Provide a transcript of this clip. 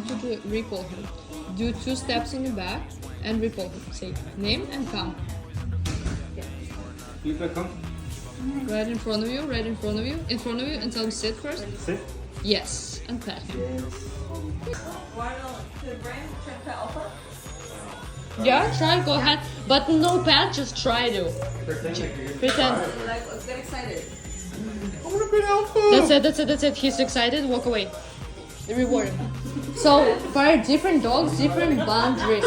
want you to recall him. Do 2 steps in the back and recall him. Say name and come. Felipe, come. Right in front of you, right in front of you, in front of you, and tell him sit first. Sit. Yes, and pat him. Yeah, try, go ahead. But no pat, just try to. Pretend. Like, let's get excited. That's it. He's excited, walk away. Reward him. So, for different dogs, different boundaries.